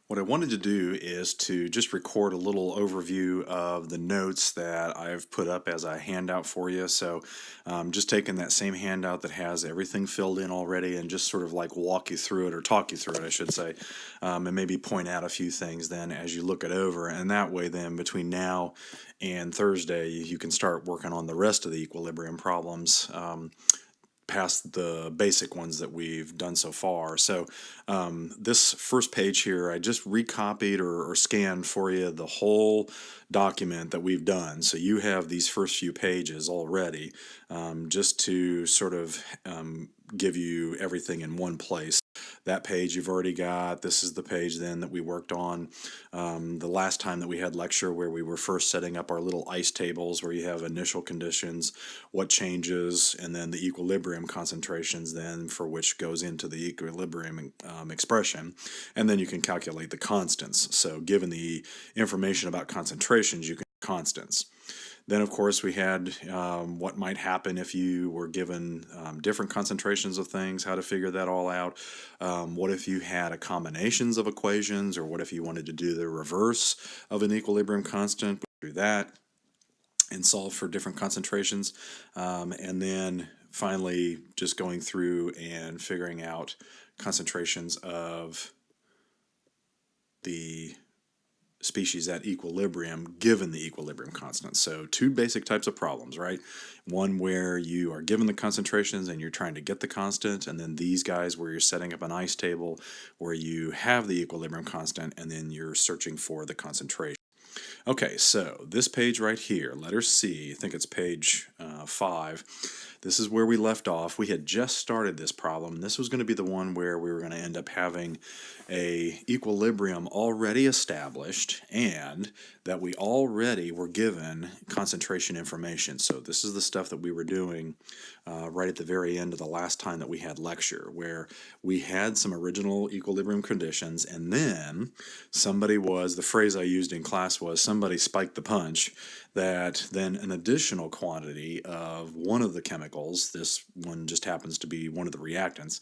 What I wanted to do is to just record a little overview of the notes that I've put up as a handout for you. So just taking that same handout that has everything filled in already and just sort of like walk you through it, or talk you through it, I should say, and maybe point out a few things then as you look it over. And that way then between now and Thursday, you can start working on the rest of the equilibrium problems. Past the basic ones that we've done so far. So this first page here, I just recopied or scanned for you the whole document that we've done. So you have these first few pages already, just to sort of give you everything in one place. That page you've already got. This is the page then that we worked on the last time that we had lecture, where we were first setting up our little ice tables where you have initial conditions, what changes, and then the equilibrium concentrations then for which goes into the equilibrium expression. And then you can calculate the constants. So given the information about concentrations, you can constants. Then, of course, we had what might happen if you were given different concentrations of things, how to figure that all out. What if you had a combinations of equations, or what if you wanted to do the reverse of an equilibrium constant? We do that and solve for different concentrations. And then finally, just going through and figuring out concentrations of the species at equilibrium given the equilibrium constant. So two basic types of problems, right? One where you are given the concentrations and you're trying to get the constant, and then these guys where you're setting up an ice table where you have the equilibrium constant and then you're searching for the concentration. Okay, so this page right here, letter C, I think it's page 5. This is where we left off. We had just started this problem. This was going to be the one where we were going to end up having a equilibrium already established, and that we already were given concentration information. So this is the stuff that we were doing right at the very end of the last time that we had lecture, where we had some original equilibrium conditions, and then the phrase I used in class was somebody spiked the punch, that then an additional quantity of one of the chemicals, this one just happens to be one of the reactants,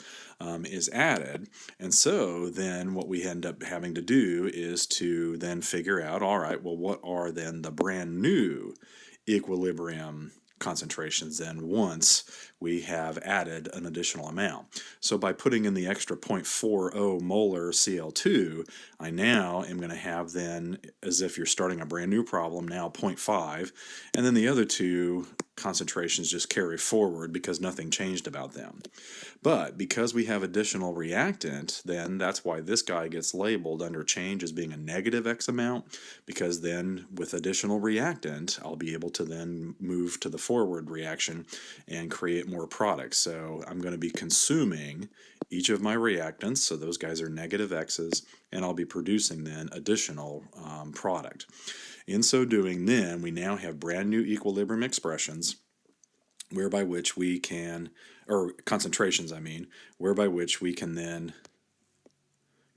is added. And so then what we end up having to do is to then figure out, all right, well, what are then the brand new equilibrium concentrations then once we have added an additional amount. So by putting in the extra 0.40 molar Cl2, I now am going to have then, as if you're starting a brand new problem, now 0.5, and then the other two concentrations just carry forward because nothing changed about them. But because we have additional reactant, then that's why this guy gets labeled under change as being a negative X amount, because then with additional reactant, I'll be able to then move to the forward reaction and create more products. So I'm going to be consuming each of my reactants, so those guys are negative X's, and I'll be producing then additional product. In so doing, then we now have brand new equilibrium expressions, whereby which we can, or concentrations I mean, whereby which we can then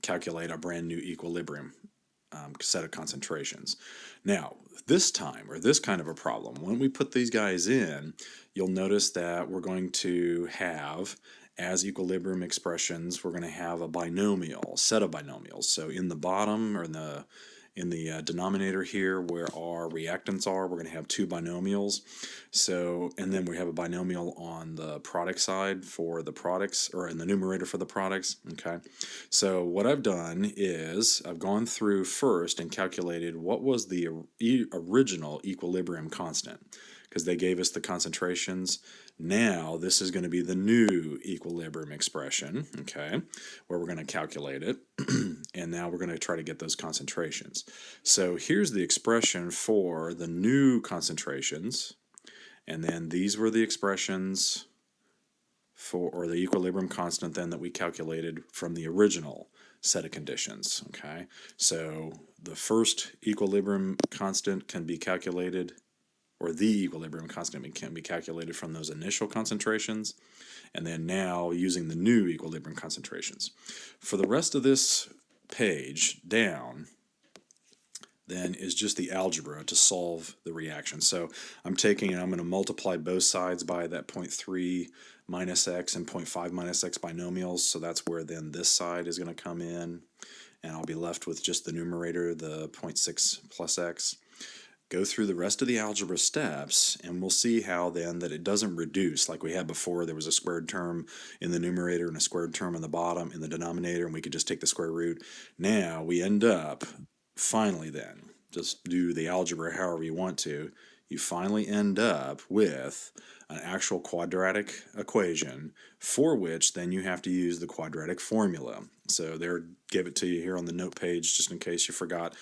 calculate a brand new equilibrium set of concentrations. Now, this time, or this kind of a problem, when we put these guys in, you'll notice that we're going to have, as equilibrium expressions, we're going to have a binomial, set of binomials. So in the bottom, or in the denominator here where our reactants are, we're going to have two binomials. So, and then we have a binomial on the product side for the products, or in the numerator for the products. Okay, so what I've done is I've gone through first and calculated what was the original equilibrium constant, because they gave us the concentrations. Now this is going to be the new equilibrium expression, okay, where we're going to calculate it. And now we're going to try to get those concentrations. So here's the expression for the new concentrations, and then these were the expressions for, or the equilibrium constant then that we calculated from the original set of conditions. Okay, so the first equilibrium constant can be calculated, or the equilibrium constant can be calculated from those initial concentrations, and then now using the new equilibrium concentrations. For the rest of this page down, then is just the algebra to solve the reaction. So I'm taking and I'm going to multiply both sides by that 0.3 minus x and 0.5 minus x binomials, so that's where then this side is going to come in. and I'll be left with just the numerator, the 0 0.6 plus x. Go through the rest of the algebra steps, and we'll see how then that it doesn't reduce like we had before. There was a squared term in the numerator and a squared term in the bottom in the denominator, and we could just take the square root. Now we end up, finally then, just do the algebra however you want to, you finally end up with an actual quadratic equation for which then you have to use the quadratic formula. So there, gave it to you here on the note page just in case you forgot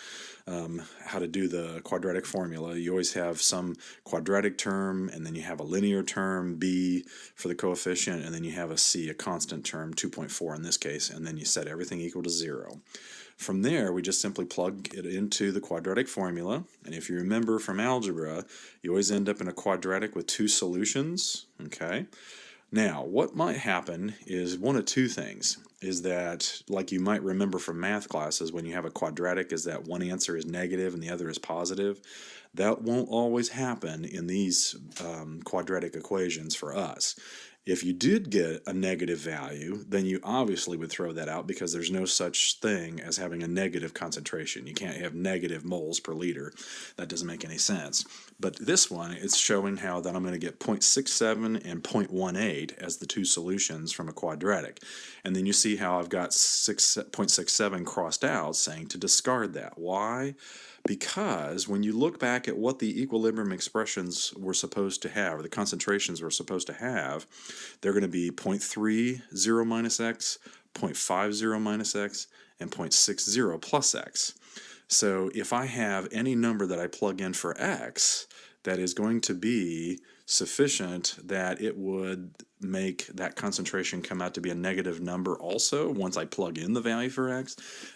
how to do the quadratic formula. You always have some quadratic term, and then you have a linear term, b for the coefficient, and then you have a c, a constant term, 2.4 in this case, and then you set everything equal to 0. From there, we just simply plug it into the quadratic formula, and if you remember from algebra, you always end up in a quadratic with two solutions, okay? Now, what might happen is one of two things, is that, like you might remember from math classes, when you have a quadratic, is that one answer is negative and the other is positive. That won't always happen in these quadratic equations for us. If you did get a negative value, then you obviously would throw that out because there's no such thing as having a negative concentration. You can't have negative moles per liter. That doesn't make any sense. But this one, it's showing how that I'm going to get 0.67 and 0.18 as the two solutions from a quadratic. And then you see how I've got 0.67 crossed out, saying to discard that. Why? Because when you look back at what the equilibrium expressions were supposed to have, or the concentrations were supposed to have, they're going to be 0.30 minus x, 0.50 minus x, and 0.60 plus x. So if I have any number that I plug in for x that is going to be sufficient that it would make that concentration come out to be a negative number also, once I plug in the value for x,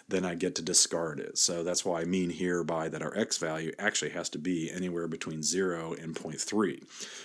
then I get to discard it. So that's why I mean hereby that our x value actually has to be anywhere between 0 and 0.3.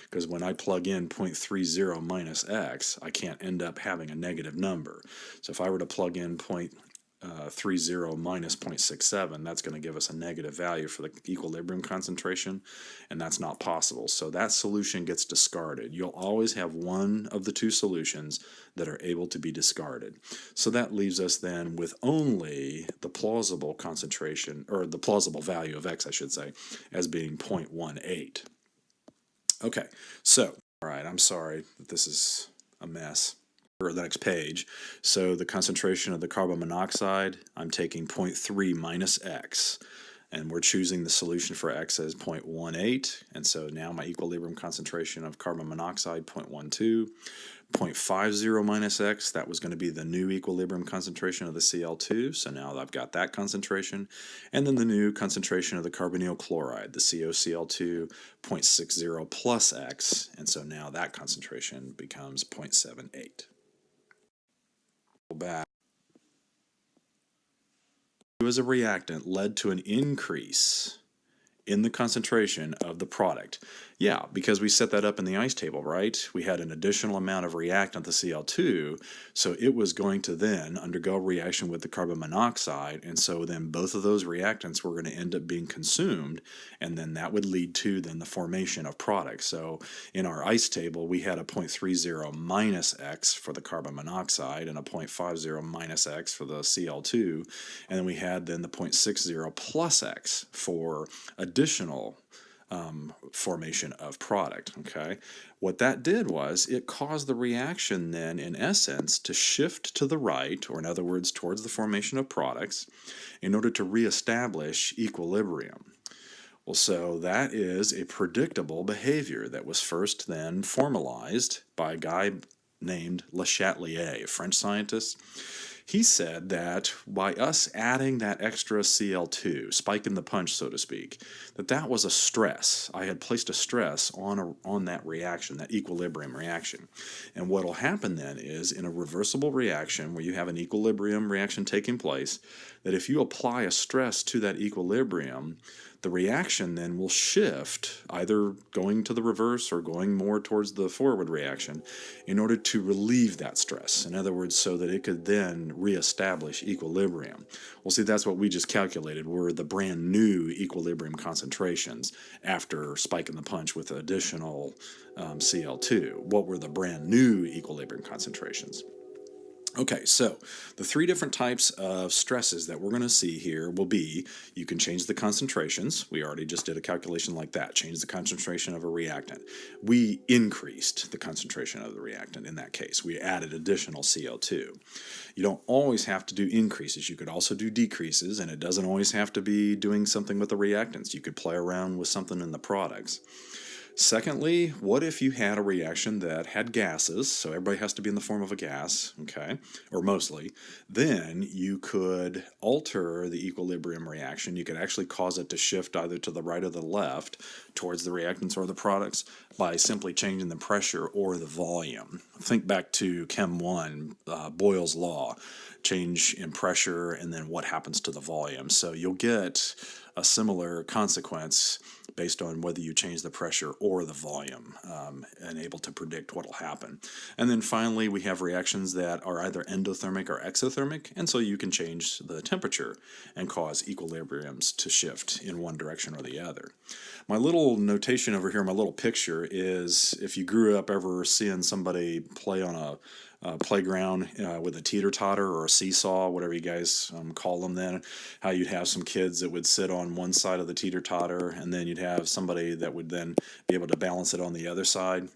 Because when I plug in 0.30 minus x, I can't end up having a negative number. So if I were to plug in 0.30 minus 0.67, that's going to give us a negative value for the equilibrium concentration, and that's not possible. So that solution gets discarded. You'll always have one of the two solutions that are able to be discarded. So that leaves us then with only the plausible concentration, or the plausible value of x, I should say, as being 0.18. Okay, so, all right, I'm sorry that this is a mess. Or the next page. So the concentration of the carbon monoxide, I'm taking 0.3 minus x, and we're choosing the solution for x as 0.18, and so now my equilibrium concentration of carbon monoxide, 0.12. 0.50 minus x, that was going to be the new equilibrium concentration of the Cl2, so now I've got that concentration, and then the new concentration of the carbonyl chloride, the CoCl2, 0.60 plus x, and so now that concentration becomes 0.78. Back. As a reactant led to an increase in the concentration of the product. Yeah, because we set that up in the ice table, right? We had an additional amount of reactant, the Cl2, so it was going to then undergo reaction with the carbon monoxide, and so then both of those reactants were going to end up being consumed, and then that would lead to then the formation of products. So in our ice table, we had a 0.30 minus x for the carbon monoxide and a 0.50 minus x for the Cl2, and then we had then the 0.60 plus x for additional formation of product. Okay, what that did was it caused the reaction then in essence to shift to the right, or in other words towards the formation of products, in order to reestablish equilibrium. Well, so that is a predictable behavior that was first then formalized by a guy named Le Chatelier, a French scientist. He said that by us adding that extra Cl2, spiking the punch, so to speak, that was a stress. I had placed a stress on that reaction, that equilibrium reaction. And what will happen then is, in a reversible reaction where you have an equilibrium reaction taking place, that if you apply a stress to that equilibrium, the reaction then will shift, either going to the reverse or going more towards the forward reaction, in order to relieve that stress. In other words, so that it could then reestablish equilibrium. Well, see, that's what we just calculated were the brand new equilibrium concentrations after spiking the punch with additional Cl2. What were the brand new equilibrium concentrations? Okay, so the three different types of stresses that we're going to see here will be, you can change the concentrations. We already just did a calculation like that, change the concentration of a reactant. We increased the concentration of the reactant in that case. We added additional CO2. You don't always have to do increases. You could also do decreases, and it doesn't always have to be doing something with the reactants. You could play around with something in the products. Secondly, what if you had a reaction that had gases, so everybody has to be in the form of a gas, okay, or mostly, then you could alter the equilibrium reaction. You could actually cause it to shift either to the right or the left towards the reactants or the products by simply changing the pressure or the volume. Think back to Chem 1, Boyle's law, change in pressure and then what happens to the volume. So you'll get a similar consequence based on whether you change the pressure or the volume, and able to predict what will happen. And then finally, we have reactions that are either endothermic or exothermic, and so you can change the temperature and cause equilibriums to shift in one direction or the other. My little notation over here, my little picture, is if you grew up ever seeing somebody play on a playground with a teeter-totter or a seesaw, whatever you guys call them then, how you'd have some kids that would sit on one side of the teeter-totter, and then you'd have somebody that would then be able to balance it on the other side.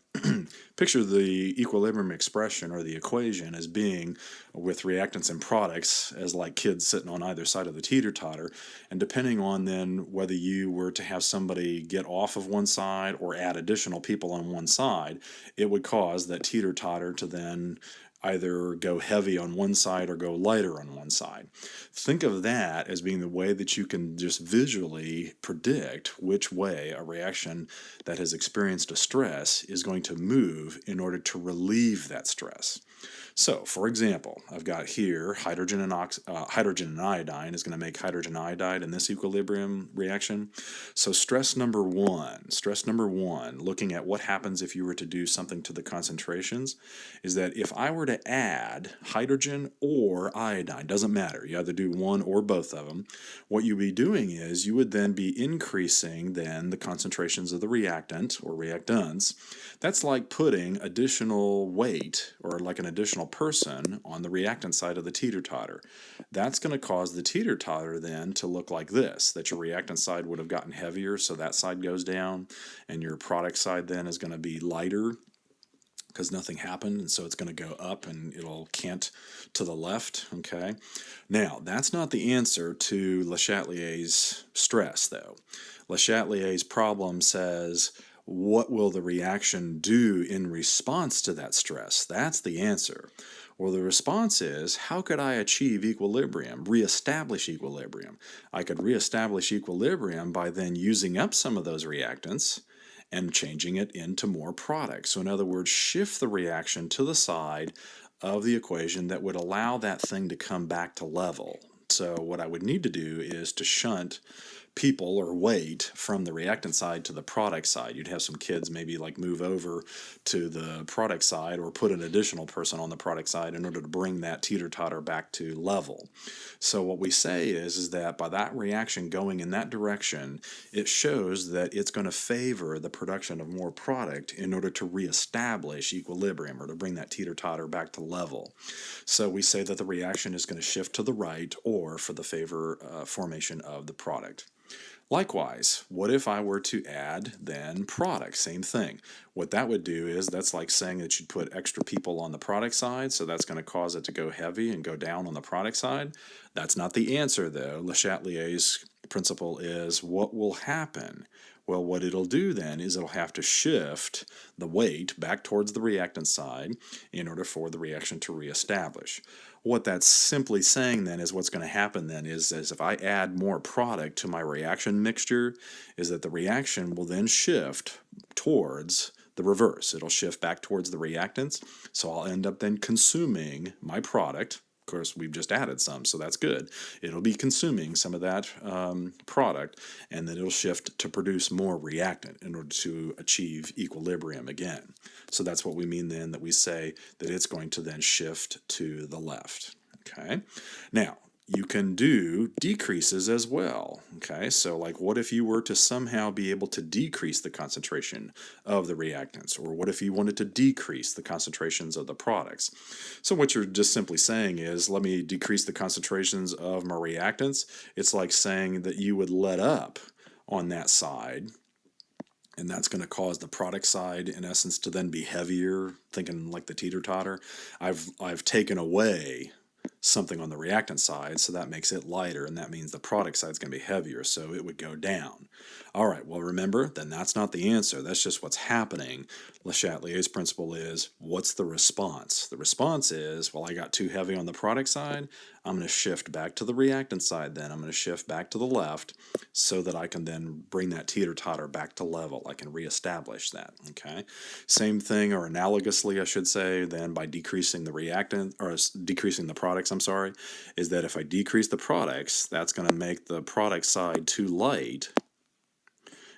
Picture the equilibrium expression or the equation as being, with reactants and products, as like kids sitting on either side of the teeter-totter, and depending on then whether you were to have somebody get off of one side or add additional people on one side, it would cause that teeter-totter to then either go heavy on one side or go lighter on one side. Think of that as being the way that you can just visually predict which way a reaction that has experienced a stress is going to move in order to relieve that stress. So, for example, I've got here hydrogen and iodine is going to make hydrogen iodide in this equilibrium reaction. So stress number one, looking at what happens if you were to do something to the concentrations, is that if I were to add hydrogen or iodine, doesn't matter, you either do one or both of them, what you'd be doing is you would then be increasing then the concentrations of the reactant or reactants. That's like putting additional weight or like an additional person on the reactant side of the teeter-totter. That's going to cause the teeter-totter then to look like this, that your reactant side would have gotten heavier, so that side goes down, and your product side then is going to be lighter because nothing happened, and so it's going to go up and it'll cant to the left, okay? Now, that's not the answer to Le Chatelier's stress, though. Le Chatelier's problem says, what will the reaction do in response to that stress? That's the answer. Well, the response is, how could I achieve equilibrium, reestablish equilibrium? I could reestablish equilibrium by then using up some of those reactants and changing it into more products. So in other words, shift the reaction to the side of the equation that would allow that thing to come back to level. So what I would need to do is to shunt people or weight from the reactant side to the product side. You'd have some kids maybe like move over to the product side or put an additional person on the product side in order to bring that teeter-totter back to level. So what we say is that by that reaction going in that direction, it shows that it's going to favor the production of more product in order to reestablish equilibrium or to bring that teeter-totter back to level. So we say that the reaction is going to shift to the right or for the formation of the product. Likewise, what if I were to add then product? Same thing. What that would do is that's like saying that you'd put extra people on the product side, so that's going to cause it to go heavy and go down on the product side. That's not the answer, though. Le Chatelier's principle is what will happen? Well, what it'll do then is it'll have to shift the weight back towards the reactant side in order for the reaction to reestablish. What that's simply saying then is what's going to happen then is if I add more product to my reaction mixture, is that the reaction will then shift towards the reverse. It'll shift back towards the reactants, so I'll end up then consuming my product. Of course, we've just added some, so that's good. It'll be consuming some of that product, and then it'll shift to produce more reactant in order to achieve equilibrium again. So that's what we mean then, that we say that it's going to then shift to the left. Okay. Now, you can do decreases as well. Okay, so like what if you were to somehow be able to decrease the concentration of the reactants, or what if you wanted to decrease the concentrations of the products? So what you're just simply saying is, let me decrease the concentrations of my reactants. It's like saying that you would let up on that side, and that's going to cause the product side in essence to then be heavier, thinking like the teeter-totter. I've taken away something on the reactant side, so that makes it lighter, and that means the product side is going to be heavier, so it would go down. All right, well, remember, then that's not the answer. That's just what's happening. Le Chatelier's principle is, what's the response? The response is, well, I got too heavy on the product side. I'm going to shift back to the reactant side then. I'm going to shift back to the left so that I can then bring that teeter-totter back to level. I can reestablish that, okay? Same thing, or analogously, I should say, then by decreasing the reactant, or decreasing the products, I'm sorry, is that if I decrease the products, that's going to make the product side too light,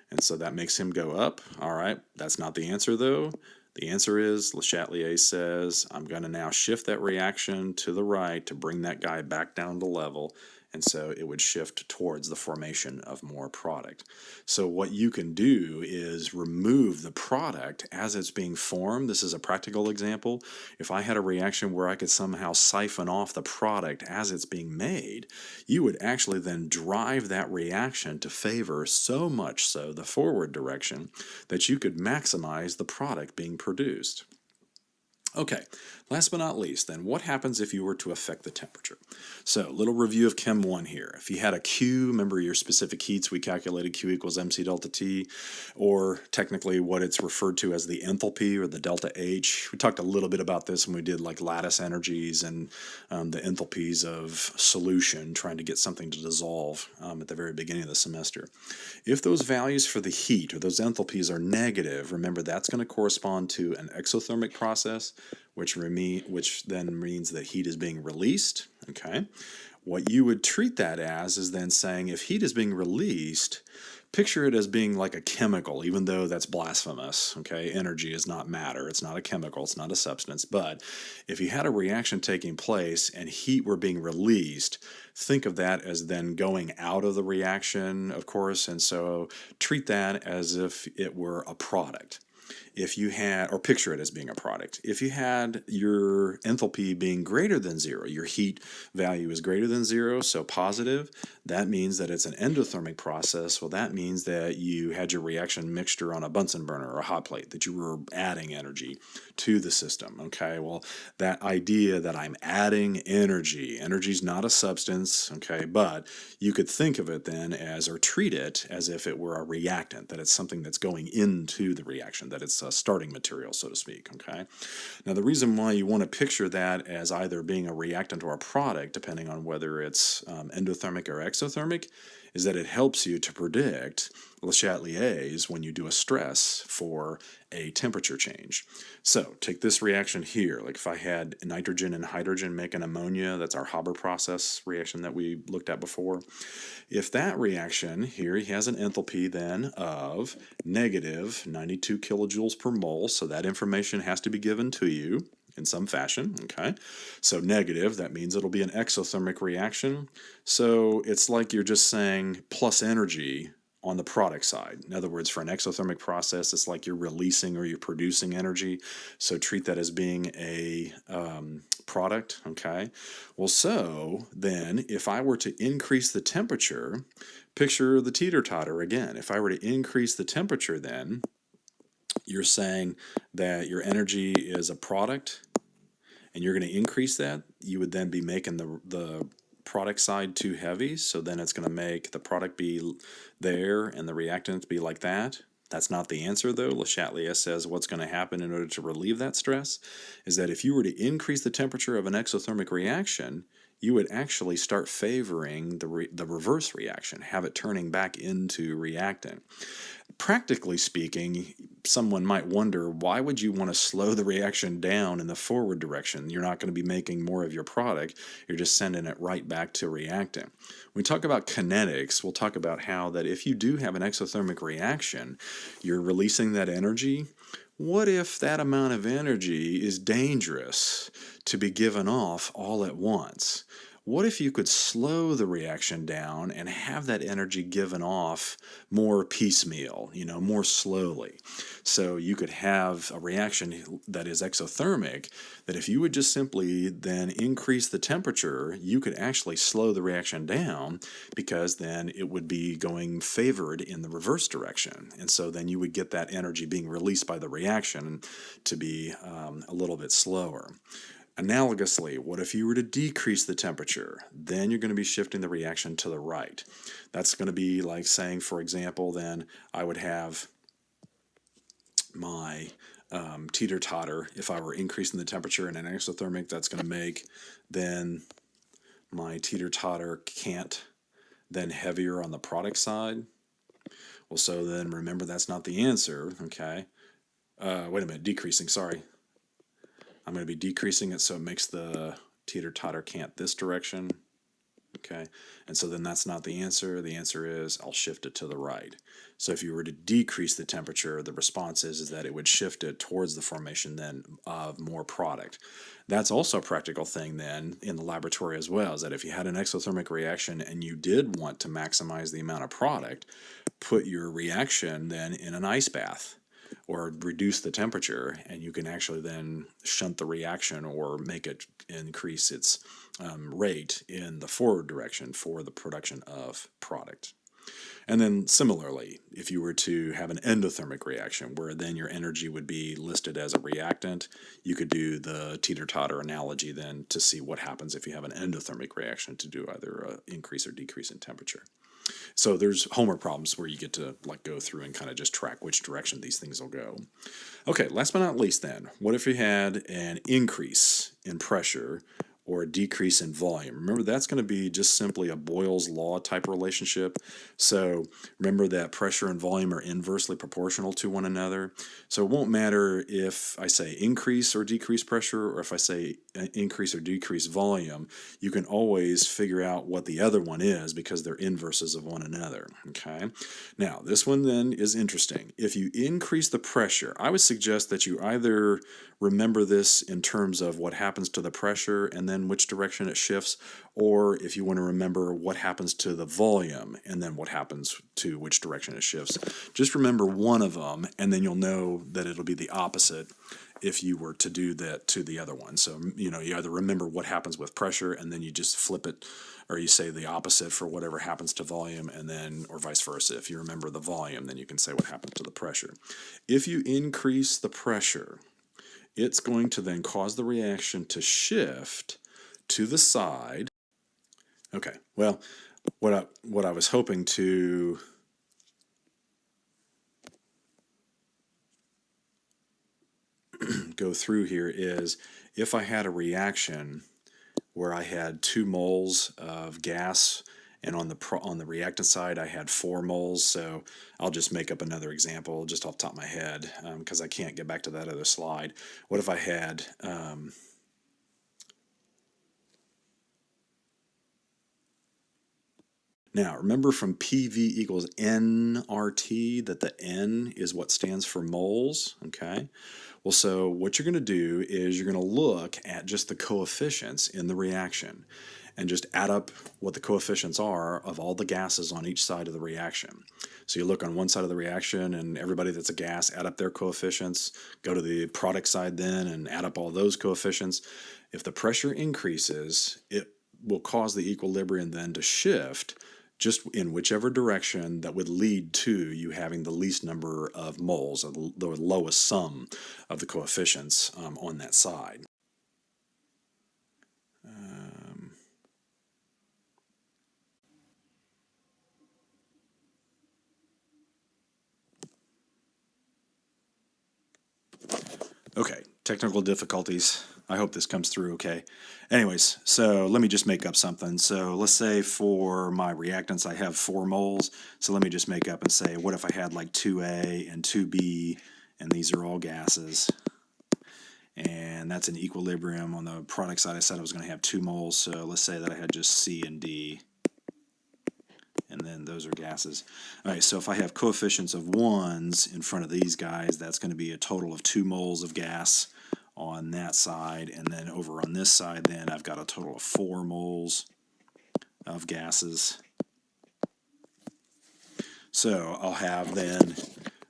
and so that makes him go up. All right, that's not the answer though. The answer is, Le Chatelier says, I'm going to now shift that reaction to the right to bring that guy back down to level, and so it would shift towards the formation of more product. So what you can do is remove the product as it's being formed. This is a practical example. If I had a reaction where I could somehow siphon off the product as it's being made, you would actually then drive that reaction to favor so much so the forward direction that you could maximize the product being produced. Okay, last but not least, then what happens if you were to affect the temperature? So, little review of Chem 1 here. If you had a Q, remember your specific heats, we calculated Q equals MC delta T, or technically what it's referred to as the enthalpy or the delta H. We talked a little bit about this when we did like lattice energies and the enthalpies of solution, trying to get something to dissolve at the very beginning of the semester. If those values for the heat or those enthalpies are negative, remember that's going to correspond to an exothermic process, which then means that heat is being released. Okay, what you would treat that as is then saying, if heat is being released, picture it as being like a chemical, even though that's blasphemous. Okay, energy is not matter, it's not a chemical, it's not a substance. But if you had a reaction taking place and heat were being released, think of that as then going out of the reaction, of course, and so treat that as if it were a product. If you had, or picture it as being a product, if you had your enthalpy being greater than zero, your heat value is greater than zero, so positive, that means that it's an endothermic process. Well, that means that you had your reaction mixture on a Bunsen burner or a hot plate, that you were adding energy to the system. Okay, well, that idea that I'm adding energy is not a substance, okay, but you could think of it then as, or treat it as if it were a reactant, that it's something that's going into the reaction, that it's a starting material, so to speak, okay? Now, the reason why you want to picture that as either being a reactant or a product, depending on whether it's endothermic or exothermic, is that it helps you to predict Le Chatelier's when you do a stress for a temperature change. So take this reaction here, like if I had nitrogen and hydrogen make an ammonia, that's our Haber process reaction that we looked at before. If that reaction here, he has an enthalpy then of negative 92 kilojoules per mole, so that information has to be given to you in some fashion, okay? So negative, that means it'll be an exothermic reaction. So it's like you're just saying plus energy on the product side. In other words, for an exothermic process, it's like you're releasing or you're producing energy. So treat that as being a product, okay? Well, so then if I were to increase the temperature, picture the teeter-totter again. If I were to increase the temperature then, you're saying that your energy is a product and you're going to increase that, you would then be making the product side too heavy, so then it's going to make the product be there and the reactant be like that. That's not the answer though. Le Chatelier says what's going to happen in order to relieve that stress is that if you were to increase the temperature of an exothermic reaction, you would actually start favoring the reverse reaction, have it turning back into reactant. Practically speaking, someone might wonder, why would you want to slow the reaction down in the forward direction? You're not going to be making more of your product. You're just sending it right back to reactant. When we talk about kinetics, we'll talk about how that if you do have an exothermic reaction, you're releasing that energy. What if that amount of energy is dangerous to be given off all at once? What if you could slow the reaction down and have that energy given off more piecemeal, more slowly? So you could have a reaction that is exothermic, that if you would just simply then increase the temperature, you could actually slow the reaction down, because then it would be going favored in the reverse direction. And so then you would get that energy being released by the reaction to be a little bit slower. Analogously, what if you were to decrease the temperature? Then you're going to be shifting the reaction to the right. That's going to be like saying, for example, then I would have my teeter-totter. If I were increasing the temperature in an exothermic, that's going to make then my teeter-totter cant then heavier on the product side. Well, so then remember, that's not the answer, okay? Wait a minute, decreasing, sorry. I'm going to be decreasing it so it makes the teeter-totter cant this direction, okay? And so then that's not the answer. The answer is I'll shift it to the right. So if you were to decrease the temperature, the response is that it would shift it towards the formation then of more product. That's also a practical thing then in the laboratory as well, is that if you had an exothermic reaction and you did want to maximize the amount of product, put your reaction then in an ice bath or reduce the temperature, and you can actually then shunt the reaction or make it increase its rate in the forward direction for the production of product. And then similarly, if you were to have an endothermic reaction where then your energy would be listed as a reactant, you could do the teeter-totter analogy then to see what happens if you have an endothermic reaction to do either an increase or decrease in temperature. So there's homework problems where you get to go through and kind of just track which direction these things will go. Okay, last but not least then, what if you had an increase in pressure or a decrease in volume? Remember, that's going to be just simply a Boyle's law type relationship. So remember that pressure and volume are inversely proportional to one another. So it won't matter if I say increase or decrease pressure, or if I say increase or decrease volume. You can always figure out what the other one is because they're inverses of one another. Okay. Now, this one then is interesting. If you increase the pressure, I would suggest that you either remember this in terms of what happens to the pressure and then which direction it shifts, or if you want to remember what happens to the volume and then what happens to which direction it shifts. Just remember one of them, and then you'll know that it'll be the opposite if you were to do that to the other one. So, you either remember what happens with pressure and then you just flip it, or you say the opposite for whatever happens to volume, and then, or vice versa. If you remember the volume, then you can say what happens to the pressure. If you increase the pressure, it's going to then cause the reaction to shift to the side. Okay, well, what I was hoping to go through here is, if I had a reaction where I had 2 moles of gas, and on the reactant side I had 4 moles, so I'll just make up another example just off the top of my head because I can't get back to that other slide. What if I had now, remember from PV equals nRT that the N is what stands for moles, okay? Well, so what you're going to do is you're going to look at just the coefficients in the reaction and just add up what the coefficients are of all the gases on each side of the reaction. So you look on one side of the reaction and everybody that's a gas, add up their coefficients, go to the product side then and add up all those coefficients. If the pressure increases, it will cause the equilibrium then to shift just in whichever direction that would lead to you having the least number of moles, or the lowest sum of the coefficients on that side. Okay, technical difficulties. I hope this comes through okay. Anyways, so let me just make up something. So let's say for my reactants I have 4 moles. So let me just make up and say, what if I had like 2A and 2B, and these are all gases. And that's an equilibrium. On the product side I said I was going to have 2 moles, so let's say that I had just C and D. And then those are gases. All right, so if I have coefficients of 1s in front of these guys, that's going to be a total of 2 moles of gas on that side. And then over on this side, then I've got a total of 4 moles. of gases. So I'll have then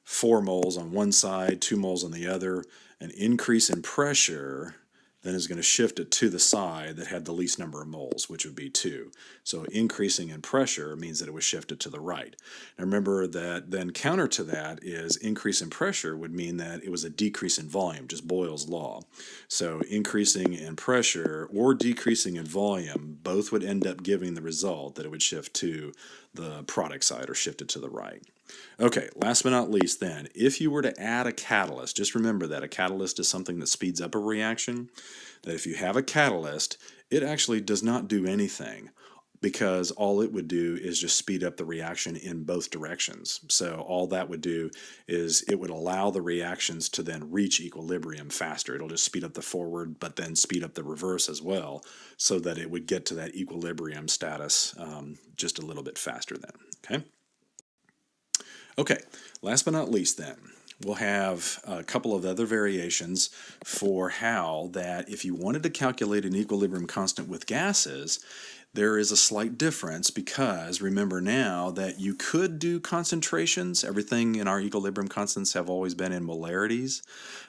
4 moles on one side, 2 moles on the other. An increase in pressure then is going to shift it to the side that had the least number of moles, which would be 2. So increasing in pressure means that it was shifted to the right. Now remember that then counter to that is increase in pressure would mean that it was a decrease in volume, just Boyle's law. So increasing in pressure or decreasing in volume, both would end up giving the result that it would shift to the product side or shift it to the right. Okay, last but not least then, if you were to add a catalyst, just remember that a catalyst is something that speeds up a reaction, that if you have a catalyst, it actually does not do anything because all it would do is just speed up the reaction in both directions. So all that would do is it would allow the reactions to then reach equilibrium faster. It'll just speed up the forward, but then speed up the reverse as well, so that it would get to that equilibrium status just a little bit faster then, okay? Okay, last but not least then, we'll have a couple of other variations for how that if you wanted to calculate an equilibrium constant with gases, there is a slight difference because remember now that you could do concentrations. Everything in our equilibrium constants have always been in molarities,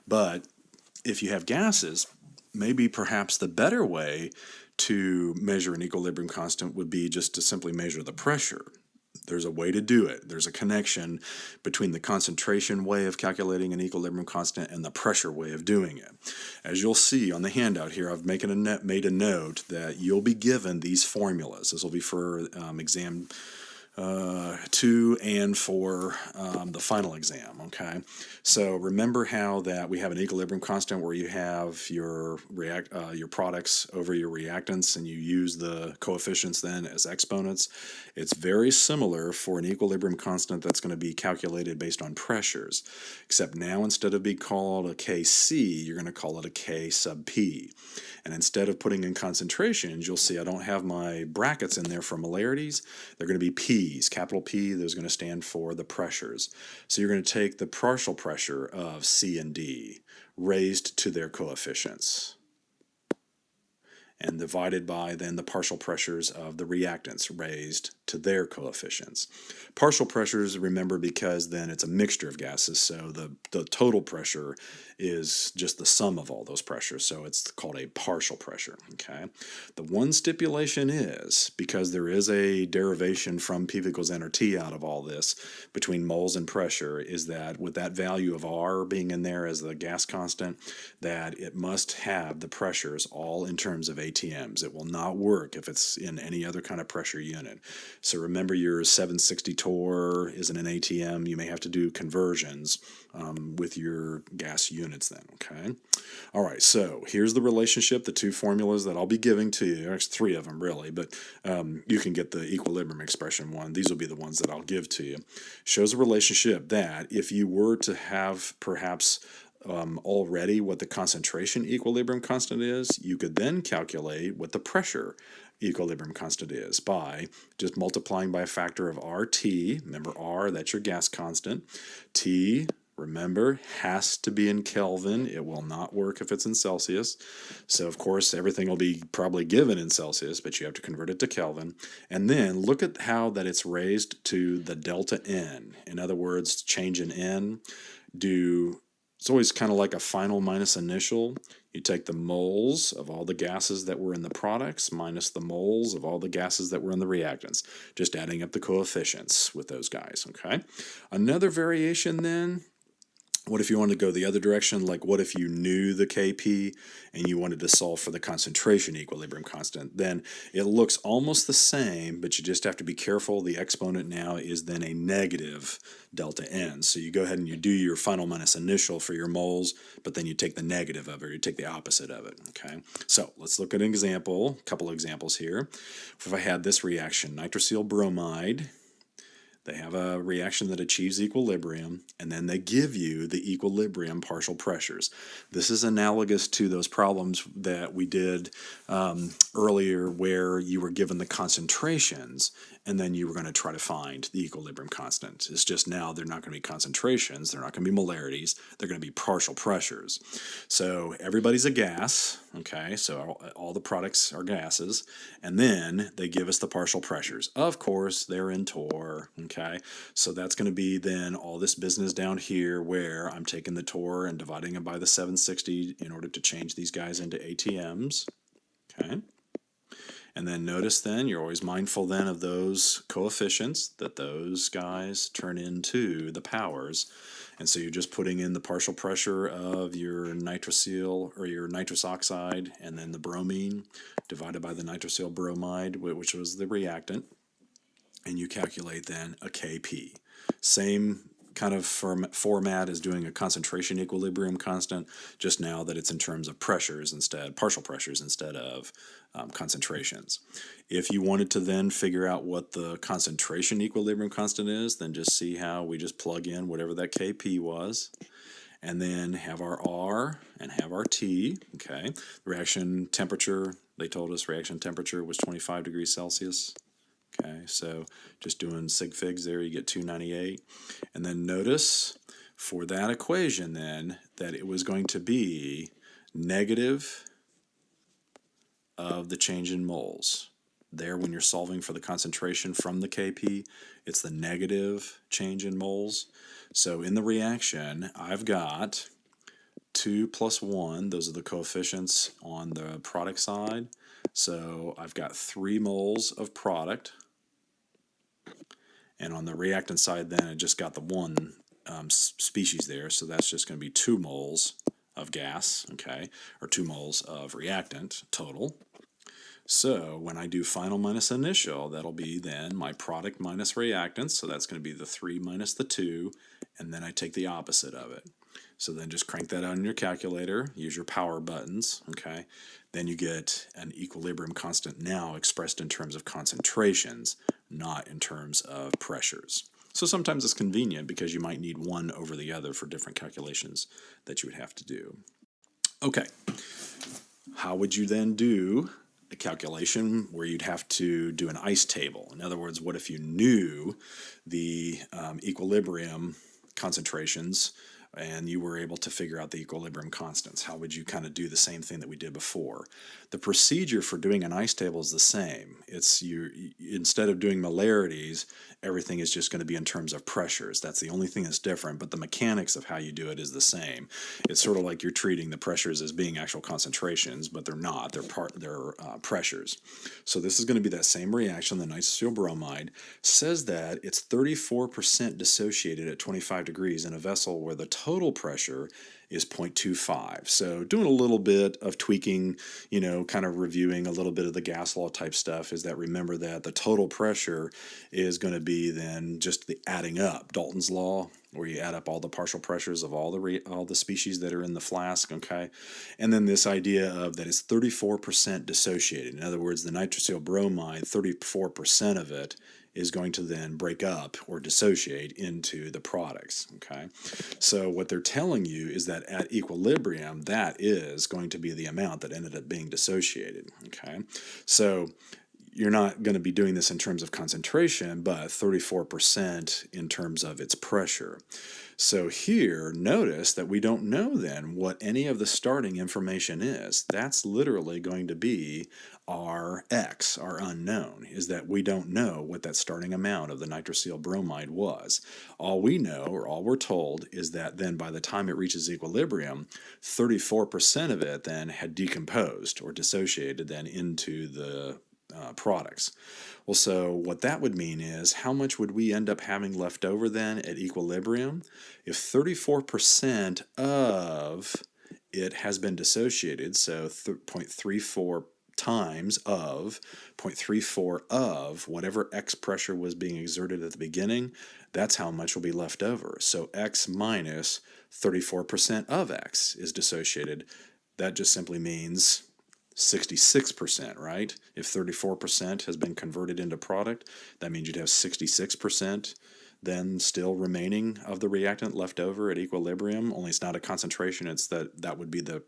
but if you have gases, maybe perhaps the better way to measure an equilibrium constant would be just to simply measure the pressure. There's a way to do it. There's a connection between the concentration way of calculating an equilibrium constant and the pressure way of doing it. As you'll see on the handout here, I've made a note that you'll be given these formulas. This will be for exam 2 and for the final exam, okay? So remember how that we have an equilibrium constant where you have your products over your reactants and you use the coefficients then as exponents. It's very similar for an equilibrium constant that's going to be calculated based on pressures, except now instead of being called a Kc, you're going to call it a K sub P. And instead of putting in concentrations, you'll see I don't have my brackets in there for molarities. They're going to be P's, capital P, those are going to stand for the pressures. So you're going to take the partial pressure of C and D raised to their coefficients and divided by then the partial pressures of the reactants raised to their coefficients. Partial pressures, remember, because then it's a mixture of gases, so the total pressure is just the sum of all those pressures, so it's called a partial pressure, okay? The one stipulation is, because there is a derivation from P equals N or T out of all this between moles and pressure, is that with that value of R being in there as the gas constant, that it must have the pressures all in terms of ATMs. It will not work if it's in any other kind of pressure unit. So remember your 760 torr isn't an ATM. You may have to do conversions with your gas units then, okay? All right, so here's the relationship, the two formulas that I'll be giving to you. There's 3 of them really, but you can get the equilibrium expression one. These will be the ones that I'll give to you. Shows a relationship that if you were to have perhaps already what the concentration equilibrium constant is, you could then calculate what the pressure equilibrium constant is by just multiplying by a factor of RT. Remember R, that's your gas constant. T, remember, has to be in Kelvin. It will not work if it's in Celsius. So, of course, everything will be probably given in Celsius, but you have to convert it to Kelvin. And then look at how that it's raised to the delta N. In other words, change in N. It's always kind of like a final minus initial. You take the moles of all the gases that were in the products minus the moles of all the gases that were in the reactants, just adding up the coefficients with those guys, okay? Another variation then, what if you wanted to go the other direction? Like what if you knew the Kp and you wanted to solve for the concentration equilibrium constant? Then it looks almost the same, but you just have to be careful. The exponent now is then a negative delta N. So you go ahead and you do your final minus initial for your moles, but then you take the negative of it, or you take the opposite of it, okay? So let's look at an example, a couple of examples here. If I had this reaction, nitrosyl bromide, They have a reaction that achieves equilibrium, and then they give you the equilibrium partial pressures. This is analogous to those problems that we did earlier where you were given the concentrations, and then you were going to try to find the equilibrium constant. It's just now they're not going to be concentrations, they're not going to be molarities, they're going to be partial pressures. So everybody's a gas, okay, so all the products are gases, and then they give us the partial pressures. Of course, they're in torr, okay, so that's going to be then all this business down here where I'm taking the torr and dividing it by the 760 in order to change these guys into ATMs, okay. And then notice then, you're always mindful then of those coefficients, that those guys turn into the powers. And so you're just putting in the partial pressure of your nitrosyl or your nitrous oxide and then the bromine divided by the nitrosyl bromide, which was the reactant. And you calculate then a Kp. Same kind of format as doing a concentration equilibrium constant, just now that it's in terms of pressures instead, partial pressures instead of concentrations. If you wanted to then figure out what the concentration equilibrium constant is, then just see how we just plug in whatever that Kp was, and then have our R and have our T, okay? Reaction temperature, they told us reaction temperature was 25 degrees Celsius. Okay, so just doing sig figs there, you get 298. And then notice for that equation then that it was going to be negative of the change in moles. There, when you're solving for the concentration from the Kp, it's the negative change in moles. So in the reaction, I've got 2 plus 1, those are the coefficients on the product side. So I've got 3 moles of product. And on the reactant side then, it just got the one species there, so that's just going to be 2 moles of gas, okay, or 2 moles of reactant total. So when I do final minus initial, that'll be then my product minus reactants, so that's going to be the 3 minus the 2, and then I take the opposite of it. So then just crank that out in your calculator, use your power buttons, okay? Then you get an equilibrium constant now expressed in terms of concentrations, not in terms of pressures. So sometimes it's convenient because you might need one over the other for different calculations that you would have to do. Okay, how would you then do a calculation where you'd have to do an ice table? In other words, what if you knew the equilibrium concentrations and you were able to figure out the equilibrium constants? How would you kind of do the same thing that we did before? The procedure for doing an ice table is the same. It's instead of doing molarities, everything is just going to be in terms of pressures. That's the only thing that's different, but the mechanics of how you do it is the same. It's sort of like you're treating the pressures as being actual concentrations, but they're not. They're pressures. So this is going to be that same reaction. The nitrosyl bromide says that it's 34% dissociated at 25 degrees in a vessel where the total pressure is 0.25. So doing a little bit of tweaking, kind of reviewing a little bit of the gas law type stuff, is that remember that the total pressure is going to be then just the adding up. Dalton's law, where you add up all the partial pressures of all the species that are in the flask, okay? And then this idea of that is 34% dissociated. In other words, the nitrosyl bromide, 34% of it is going to then break up or dissociate into the products, okay? So what they're telling you is that at equilibrium, that is going to be the amount that ended up being dissociated, okay? So you're not going to be doing this in terms of concentration, but 34% in terms of its pressure. So here, notice that we don't know then what any of the starting information is. That's literally going to be our X, our unknown, is that we don't know what that starting amount of the nitrosyl bromide was. All we know, or all we're told, is that then by the time it reaches equilibrium, 34% of it then had decomposed or dissociated then into the products. Well, so what that would mean is how much would we end up having left over then at equilibrium? If 34% of it has been dissociated, so 0.34 times of 0.34 of whatever X pressure was being exerted at the beginning, that's how much will be left over. So X minus 34% of X is dissociated. That just simply means 66%, right? If 34% has been converted into product, that means you'd have 66% then still remaining of the reactant left over at equilibrium. Only it's not a concentration, it's that would be the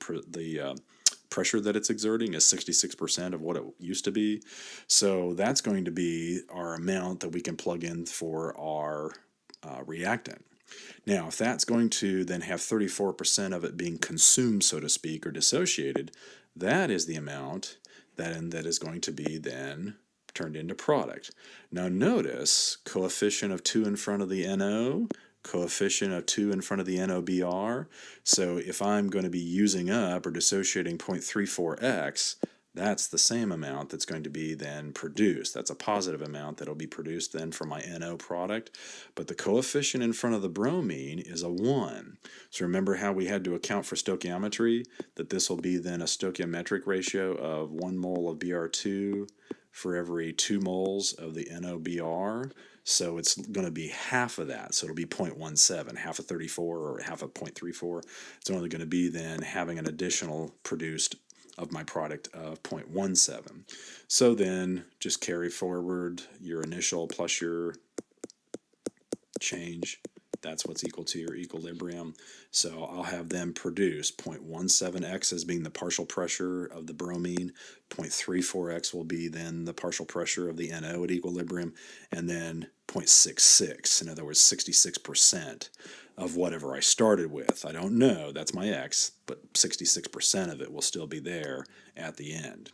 pressure that it's exerting is 66% of what it used to be. So that's going to be our amount that we can plug in for our reactant. Now, if that's going to then have 34% of it being consumed, so to speak, or dissociated, that is the amount that is going to be then turned into product. Now notice coefficient of 2 in front of the NO, coefficient of 2 in front of the NOBR. So if I'm going to be using up or dissociating 0.34x, that's the same amount that's going to be then produced. That's a positive amount that'll be produced then for my NO product. But the coefficient in front of the bromine is a 1. So remember how we had to account for stoichiometry, that this will be then a stoichiometric ratio of 1 mole of Br2 for every 2 moles of the NOBR. So it's going to be half of that. So it'll be 0.17, half of 34 or half of 0.34. It's only going to be then having an additional produced of my product of 0.17. So then just carry forward your initial plus your change. That's what's equal to your equilibrium. So I'll have them produce 0.17x as being the partial pressure of the bromine, 0.34x will be then the partial pressure of the NO at equilibrium, and then 0.66, in other words 66% of whatever I started with. I don't know, that's my x, but 66% of it will still be there at the end.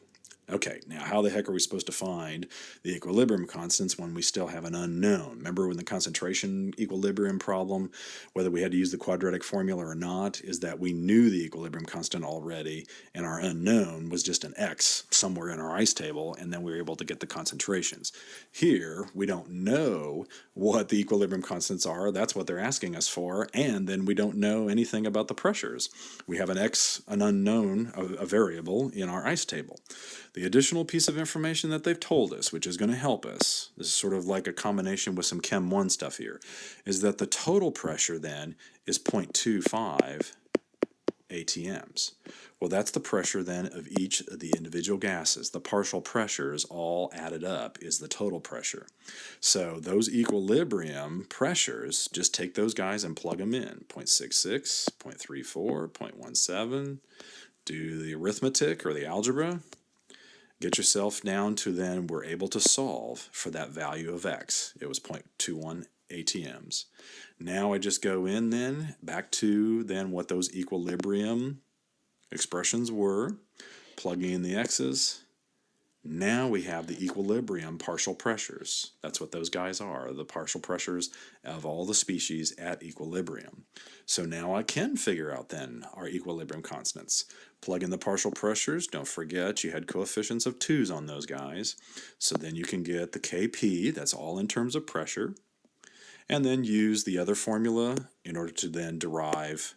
Okay, now how the heck are we supposed to find the equilibrium constants when we still have an unknown? Remember when the concentration equilibrium problem, whether we had to use the quadratic formula or not, is that we knew the equilibrium constant already, and our unknown was just an x somewhere in our ice table, and then we were able to get the concentrations. Here, we don't know what the equilibrium constants are, that's what they're asking us for, and then we don't know anything about the pressures. We have an x, an unknown, a variable in our ice table. The additional piece of information that they've told us, which is going to help us, this is sort of like a combination with some Chem 1 stuff here, is that the total pressure then is 0.25 ATMs. Well, that's the pressure then of each of the individual gases. The partial pressures all added up is the total pressure. So those equilibrium pressures, just take those guys and plug them in. 0.66, 0.34, 0.17. Do the arithmetic or the algebra. Get yourself down to then we're able to solve for that value of x. It was 0.21 ATMs. Now I just go in then back to then what those equilibrium expressions were, plugging in the x's. Now we have the equilibrium partial pressures. That's what those guys are, the partial pressures of all the species at equilibrium. So now I can figure out then our equilibrium constants. Plug in the partial pressures. Don't forget you had coefficients of 2's on those guys. So then you can get the Kp, that's all in terms of pressure. And then use the other formula in order to then derive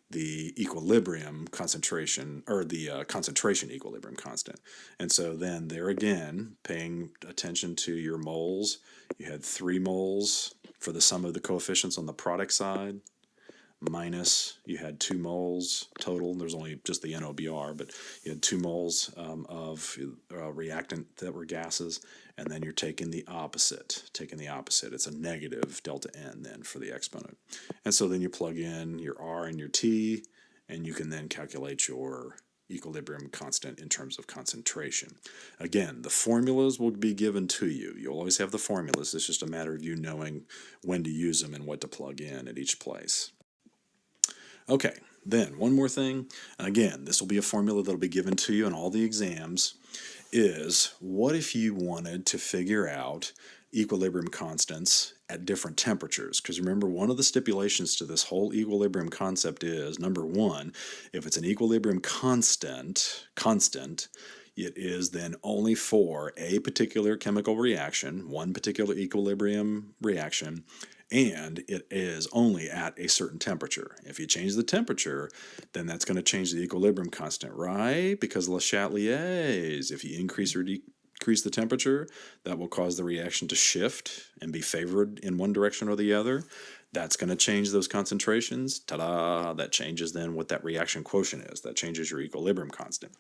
the equilibrium concentration, or the concentration equilibrium constant. And so then there again, paying attention to your moles, you had 3 moles for the sum of the coefficients on the product side, minus you had 2 moles total. There's only just the NOBR, but you had 2 moles of reactant that were gases, and then you're taking the opposite. It's a negative delta N then for the exponent. And so then you plug in your R and your T, and you can then calculate your equilibrium constant in terms of concentration. Again, the formulas will be given to you. You'll always have the formulas. It's just a matter of you knowing when to use them and what to plug in at each place. Okay, then one more thing. Again, this will be a formula that will be given to you in all the exams, is what if you wanted to figure out equilibrium constants at different temperatures? Because remember, one of the stipulations to this whole equilibrium concept is, number one, if it's an equilibrium constant, it is then only for a particular chemical reaction, one particular equilibrium reaction, and it is only at a certain temperature. If you change the temperature, then that's going to change the equilibrium constant, right? Because Le Chatelier's, if you increase or decrease the temperature, that will cause the reaction to shift and be favored in one direction or the other. That's going to change those concentrations. Ta-da! That changes then what that reaction quotient is. That changes your equilibrium constant.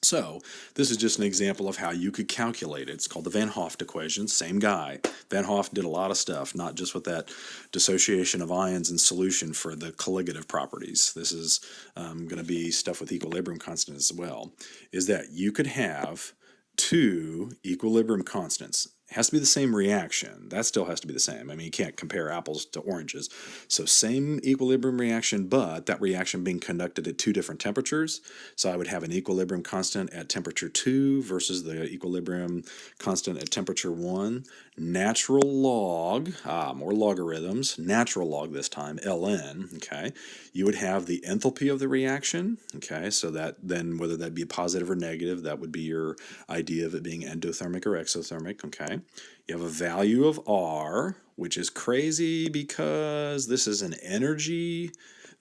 So this is just an example of how you could calculate it. It's called the Van Hoft equation. Same guy. Van Hoft did a lot of stuff, not just with that dissociation of ions in solution for the colligative properties. This is going to be stuff with equilibrium constant as well. Is that you could have two equilibrium constants. It has to be the same reaction. That still has to be the same. I mean, you can't compare apples to oranges. So same equilibrium reaction, but that reaction being conducted at two different temperatures. So I would have an equilibrium constant at temperature 2 versus the equilibrium constant at temperature 1. Natural log, more logarithms, natural log this time, ln, okay? You would have the enthalpy of the reaction, okay? So that then, whether that be positive or negative, that would be your idea of it being endothermic or exothermic, okay? You have a value of R, which is crazy because this is an energy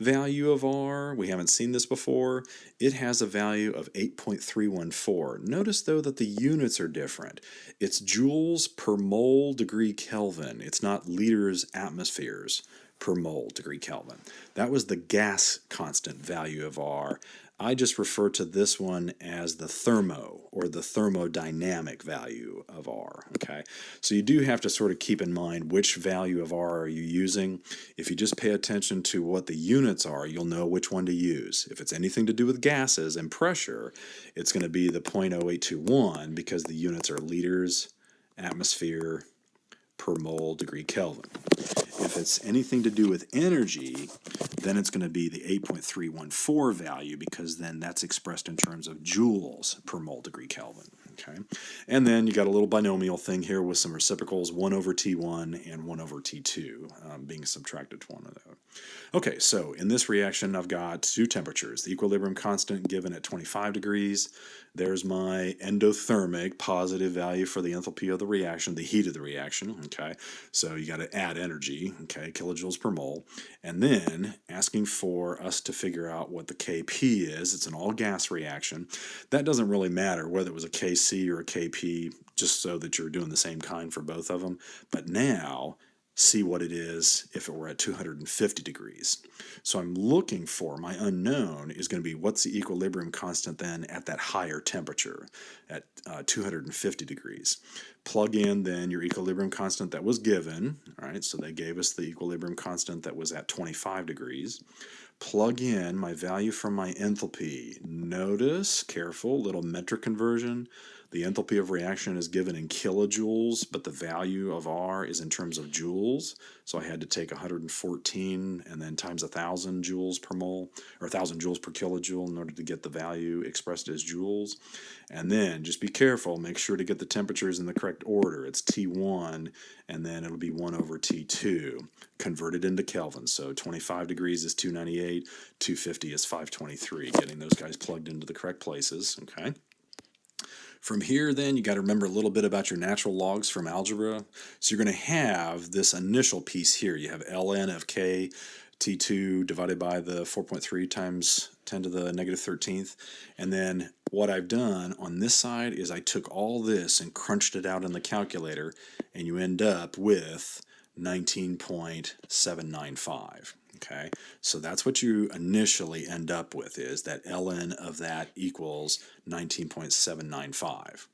value of R. We haven't seen this before. It has a value of 8.314. Notice though that the units are different. It's joules per mole degree Kelvin. It's not liters atmospheres per mole degree Kelvin. That was the gas constant value of R. I just refer to this one as the thermo or the thermodynamic value of R, okay? So you do have to sort of keep in mind which value of R are you using. If you just pay attention to what the units are, you'll know which one to use. If it's anything to do with gases and pressure, it's going to be the 0.0821 because the units are liters, atmosphere, per mole degree Kelvin. If it's anything to do with energy, then it's going to be the 8.314 value because then that's expressed in terms of joules per mole degree Kelvin. Okay, and then you got a little binomial thing here with some reciprocals, 1 over T1 and 1 over T2 being subtracted to one another. Okay, so in this reaction I've got two temperatures. The equilibrium constant given at 25 degrees. There's my endothermic positive value for the enthalpy of the reaction, the heat of the reaction, okay? So you got to add energy, okay, kilojoules per mole. And then asking for us to figure out what the Kp is. It's an all-gas reaction. That doesn't really matter whether it was a Kc or a Kp, just so that you're doing the same kind for both of them. But now, see what it is if it were at 250 degrees. So I'm looking for, my unknown is going to be what's the equilibrium constant then at that higher temperature at 250 degrees. Plug in then your equilibrium constant that was given, all right, so they gave us the equilibrium constant that was at 25 degrees. Plug in my value from my enthalpy. Notice, careful, little metric conversion. The enthalpy of reaction is given in kilojoules, but the value of R is in terms of joules. So I had to take 114 and then times 1,000 joules per mole, or 1,000 joules per kilojoule in order to get the value expressed as joules. And then just be careful, make sure to get the temperatures in the correct order. It's T1, and then it'll be 1 over T2, converted into Kelvin. So 25 degrees is 298, 250 is 523, getting those guys plugged into the correct places, okay? From here, then, you got to remember a little bit about your natural logs from algebra. So you're going to have this initial piece here. You have ln of k T2 divided by the 4.3 times 10 to the negative 13th. And then what I've done on this side is I took all this and crunched it out in the calculator, and you end up with 19.795. Okay, so that's what you initially end up with, is that ln of that equals 19.795.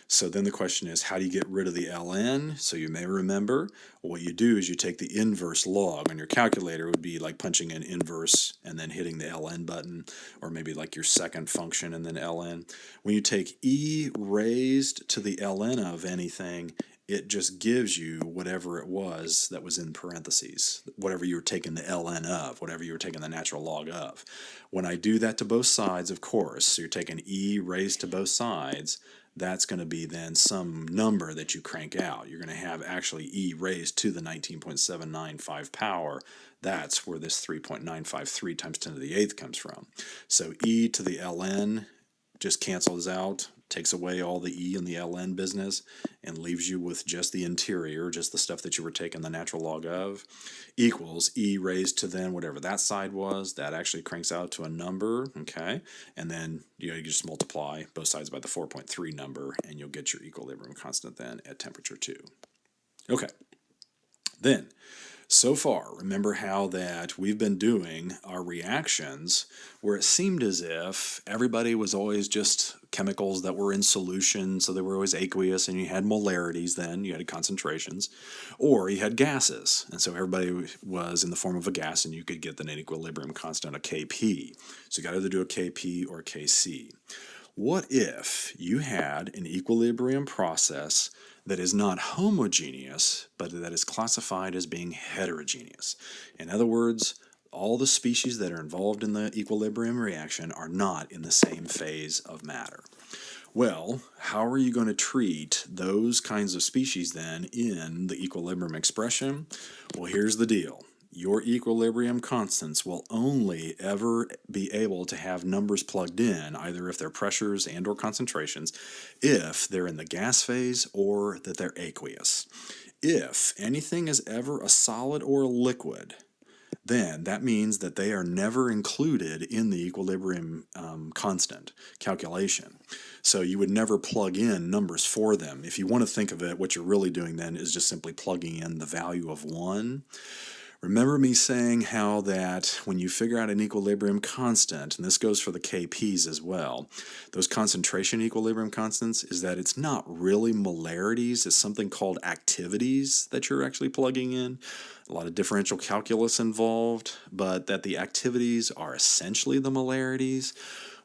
So then the question is, how do you get rid of the ln? So you may remember, what you do is you take the inverse log. On your calculator, it would be like punching in inverse and then hitting the ln button, or maybe like your second function and then ln. When you take e raised to the ln of anything, it just gives you whatever it was that was in parentheses, whatever you were taking the ln of, whatever you were taking the natural log of. When I do that to both sides, of course, so you're taking e raised to both sides, that's going to be then some number that you crank out. You're going to have actually e raised to the 19.795 power. That's where this 3.953 times 10 to the 8th comes from. So e to the ln just cancels out, takes away all the e in the ln business, and leaves you with just the interior, just the stuff that you were taking the natural log of, equals e raised to then whatever that side was. That actually cranks out to a number, okay? And then you just multiply both sides by the 4.3 number, and you'll get your equilibrium constant then at temperature 2. Okay. Then, So far, remember how that we've been doing our reactions where it seemed as if everybody was always just chemicals that were in solution, so they were always aqueous, and you had molarities then, you had concentrations, or you had gases, and so everybody was in the form of a gas, and you could get the net equilibrium constant, a Kp. So you got to either do a Kp or Kc. What if you had an equilibrium process that is not homogeneous, but that is classified as being heterogeneous? In other words, all the species that are involved in the equilibrium reaction are not in the same phase of matter. Well, how are you going to treat those kinds of species then in the equilibrium expression? Well, here's the deal. Your equilibrium constants will only ever be able to have numbers plugged in, either if they're pressures and or concentrations, if they're in the gas phase or that they're aqueous. If anything is ever a solid or a liquid, then that means that they are never included in the equilibrium constant calculation. So you would never plug in numbers for them. If you want to think of it, what you're really doing then is just simply plugging in the value of 1. Remember me saying how that when you figure out an equilibrium constant, and this goes for the Kp's as well, those concentration equilibrium constants, is that it's not really molarities, it's something called activities that you're actually plugging in. A lot of differential calculus involved, but that the activities are essentially the molarities.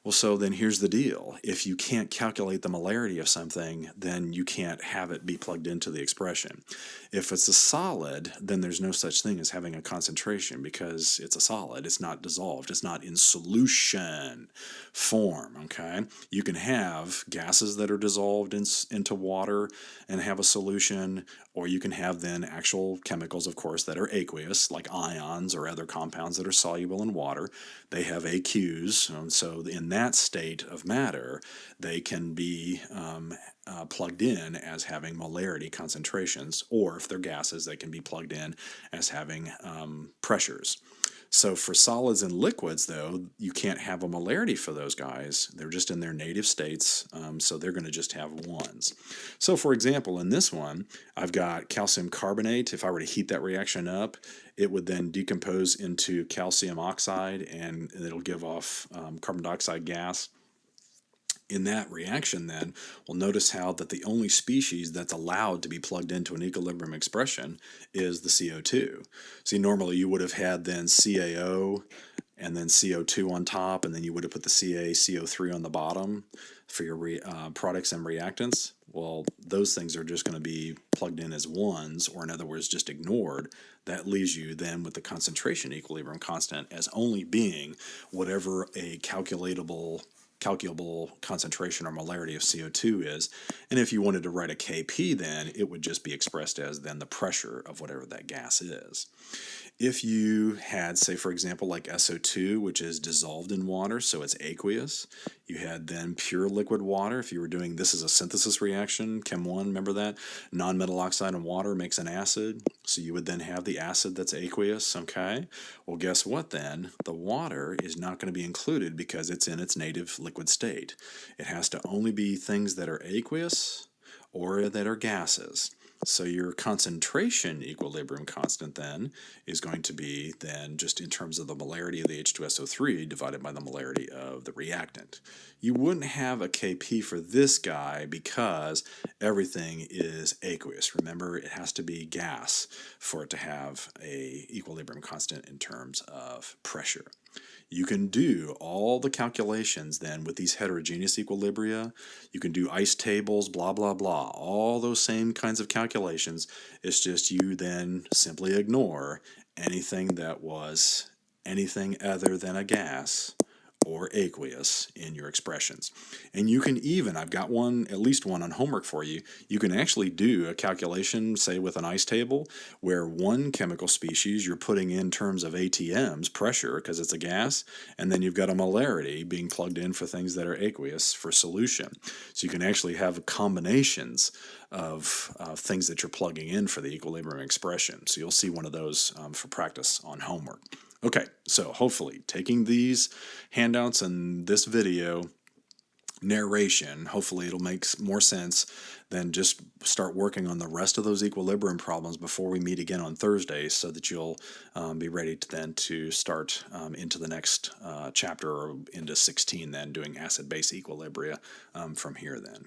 Well, so then here's the deal. If you can't calculate the molarity of something, then you can't have it be plugged into the expression. If it's a solid, then there's no such thing as having a concentration because it's a solid. It's not dissolved. It's not in solution form, okay? You can have gases that are dissolved into water and have a solution, or you can have then actual chemicals, of course, that are aqueous, like ions or other compounds that are soluble in water. They have AQs, and so in that state of matter, they can be plugged in as having molarity concentrations, or if they're gases, they can be plugged in as having pressures. So for solids and liquids, though, you can't have a molarity for those guys. They're just in their native states, so they're going to just have 1s. So for example, in this one, I've got calcium carbonate. If I were to heat that reaction up, it would then decompose into calcium oxide, and it'll give off carbon dioxide gas. In that reaction then, we'll notice how that the only species that's allowed to be plugged into an equilibrium expression is the CO2. See, normally you would have had then CaO and then CO2 on top, and then you would have put the CaCO3 on the bottom for your products and reactants. Well, those things are just going to be plugged in as 1s, or in other words, just ignored. That leaves you then with the concentration equilibrium constant as only being whatever a calculable concentration or molarity of CO2 is. And if you wanted to write a Kp, then it would just be expressed as then the pressure of whatever that gas is. If you had, say, for example, like SO2, which is dissolved in water, so it's aqueous, you had then pure liquid water. If you were doing, this is a synthesis reaction, Chem 1, remember that? Non-metal oxide and water makes an acid, so you would then have the acid that's aqueous, okay? Well, guess what then? The water is not going to be included because it's in its native liquid state. It has to only be things that are aqueous or that are gases. So your concentration equilibrium constant then is going to be then just in terms of the molarity of the H2SO3 divided by the molarity of the reactant. You wouldn't have a Kp for this guy because everything is aqueous. Remember, it has to be gas for it to have a equilibrium constant in terms of pressure. You can do all the calculations then with these heterogeneous equilibria. You can do ice tables, blah, blah, blah, all those same kinds of calculations. It's just you then simply ignore anything that was anything other than a gas or aqueous in your expressions. And you can even, I've got one, at least one on homework for you, you can actually do a calculation, say with an ice table, where one chemical species you're putting in terms of ATMs, pressure, because it's a gas, and then you've got a molarity being plugged in for things that are aqueous for solution. So you can actually have combinations of things that you're plugging in for the equilibrium expression. So you'll see one of those for practice on homework. Okay, so hopefully taking these handouts and this video narration, hopefully it'll make more sense than just start working on the rest of those equilibrium problems before we meet again on Thursday, so that you'll be ready to then to start into the next chapter, or into 16 then, doing acid-base equilibria from here then.